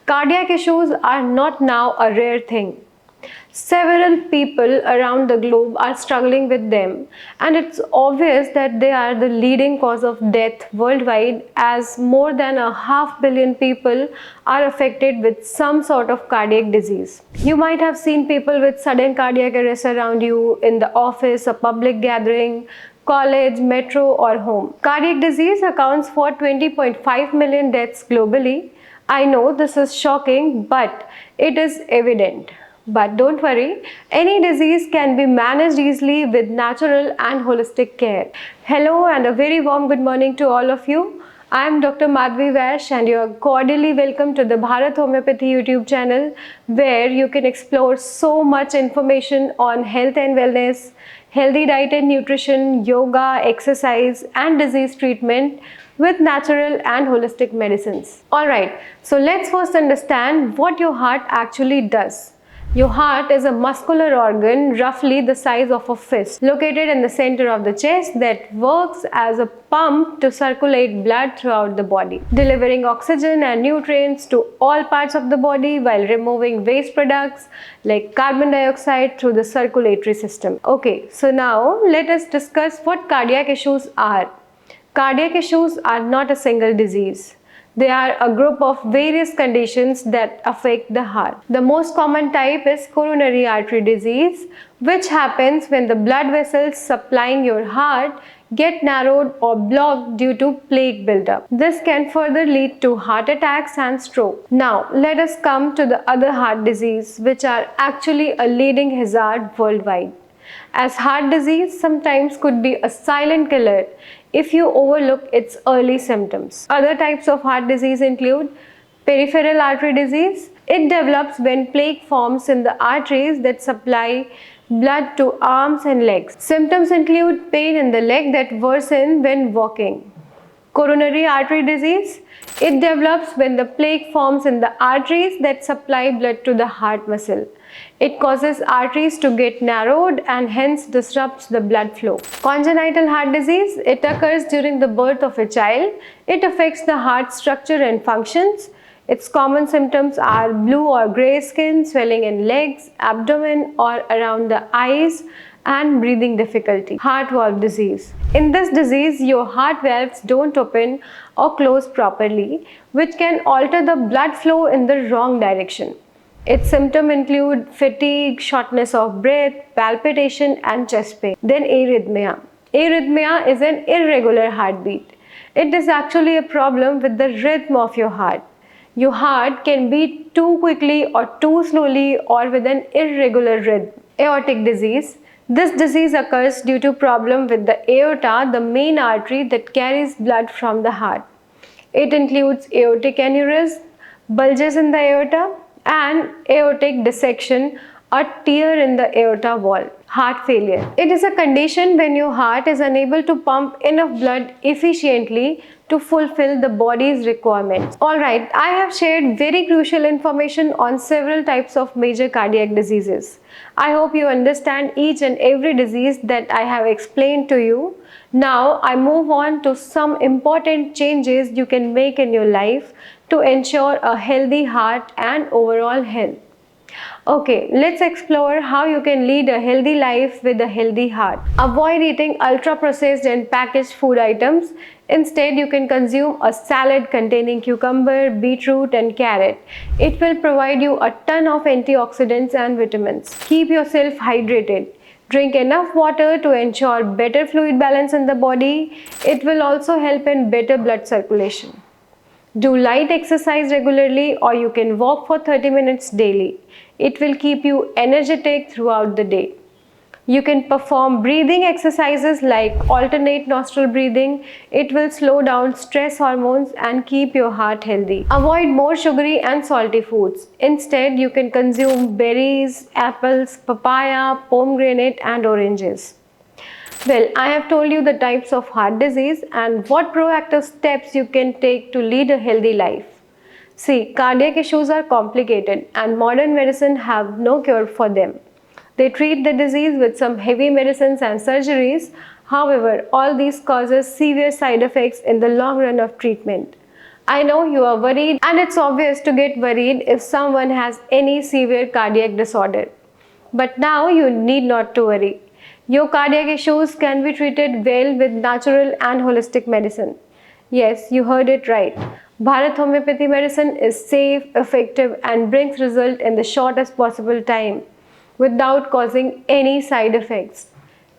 Cardiac issues are not now a rare thing. Several people around the globe are struggling with them, and it's obvious that they are the leading cause of death worldwide, as more than 500,000,000 people are affected with some sort of cardiac disease. You might have seen people with sudden cardiac arrest around you in the office, a public gathering, college, metro, or home. Cardiac disease accounts for 20.5 million deaths globally. I know this is shocking, but it is evident. But don't worry, any disease can be managed easily with natural and holistic care. Hello and a very warm good morning to all of you. I am Dr. Madhvi Vash and you are cordially welcome to the Bharat Homeopathy YouTube channel, where you can explore so much information on health and wellness, healthy diet and nutrition, yoga, exercise and disease treatment with natural and holistic medicines. Alright, so let's first understand what your heart actually does. Your heart is a muscular organ roughly the size of a fist, located in the center of the chest, that works as a pump to circulate blood throughout the body, delivering oxygen and nutrients to all parts of the body while removing waste products like carbon dioxide through the circulatory system. Okay, so now let us discuss what cardiac issues are. Cardiac issues are not a single disease. They are a group of various conditions that affect the heart. The most common type is coronary artery disease, which happens when the blood vessels supplying your heart get narrowed or blocked due to plaque buildup. This can further lead to heart attacks and stroke. Now, let us come to the other heart disease, which are actually a leading hazard worldwide, as heart disease sometimes could be a silent killer if you overlook its early symptoms. Other types of heart disease include peripheral artery disease. It develops when plaque forms in the arteries that supply blood to arms and legs. Symptoms include pain in the leg that worsen when walking. Coronary artery disease. It develops when the plaque forms in the arteries that supply blood to the heart muscle. It causes arteries to get narrowed and hence disrupts the blood flow. Congenital heart disease. It occurs during the birth of a child. It affects the heart structure and functions. Its common symptoms are blue or grey skin, swelling in legs, abdomen or around the eyes, and breathing difficulty. Heart valve disease. In this disease, your heart valves don't open or close properly, which can alter the blood flow in the wrong direction. Its symptoms include fatigue, shortness of breath, palpitation and chest pain. Then arrhythmia. Arrhythmia is an irregular heartbeat. It is actually a problem with the rhythm of your heart. Your heart can beat too quickly or too slowly or with an irregular rhythm. Aortic disease. This disease occurs due to problem with the aorta, the main artery that carries blood from the heart. It includes aortic aneurysm, bulges in the aorta, and aortic dissection, a tear in the aorta wall. Heart failure. It is a condition when your heart is unable to pump enough blood efficiently to fulfill the body's requirements. Alright, I have shared very crucial information on several types of major cardiac diseases. I hope you understand each and every disease that I have explained to you. Now I move on to some important changes you can make in your life to ensure a healthy heart and overall health. Okay, let's explore how you can lead a healthy life with a healthy heart. Avoid eating ultra-processed and packaged food items. Instead, you can consume a salad containing cucumber, beetroot and carrot. It will provide you a ton of antioxidants and vitamins. Keep yourself hydrated. Drink enough water to ensure better fluid balance in the body. It will also help in better blood circulation. Do light exercise regularly, or you can walk for 30 minutes daily. It will keep you energetic throughout the day. You can perform breathing exercises like alternate nostril breathing. It will slow down stress hormones and keep your heart healthy. Avoid more sugary and salty foods. Instead, you can consume berries, apples, papaya, pomegranate and oranges. Well, I have told you the types of heart disease and what proactive steps you can take to lead a healthy life. See, cardiac issues are complicated and modern medicine have no cure for them. They treat the disease with some heavy medicines and surgeries. However, all these causes severe side effects in the long run of treatment. I know you are worried, and it's obvious to get worried if someone has any severe cardiac disorder. But now you need not to worry. Your cardiac issues can be treated well with natural and holistic medicine. Yes, you heard it right. Bharat Homeopathy medicine is safe, effective, and brings result in the shortest possible time without causing any side effects.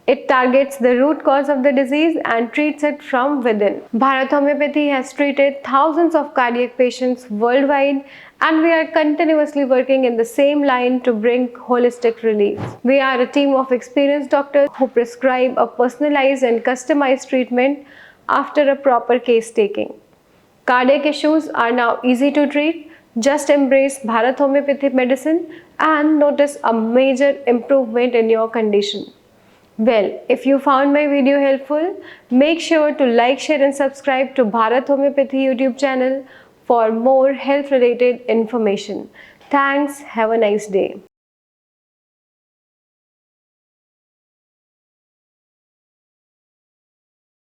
It targets the root cause of the disease and treats it from within. Bharat Homeopathy has treated thousands of cardiac patients worldwide, and we are continuously working in the same line to bring holistic relief. We are a team of experienced doctors who prescribe a personalized and customized treatment after a proper case taking. Cardiac issues are now easy to treat. Just embrace Bharat Homeopathy medicine and notice a major improvement in your condition. Well, if you found my video helpful, make sure to like, share and subscribe to Bharat Homeopathy YouTube channel for more health related information. Thanks. Have a nice day.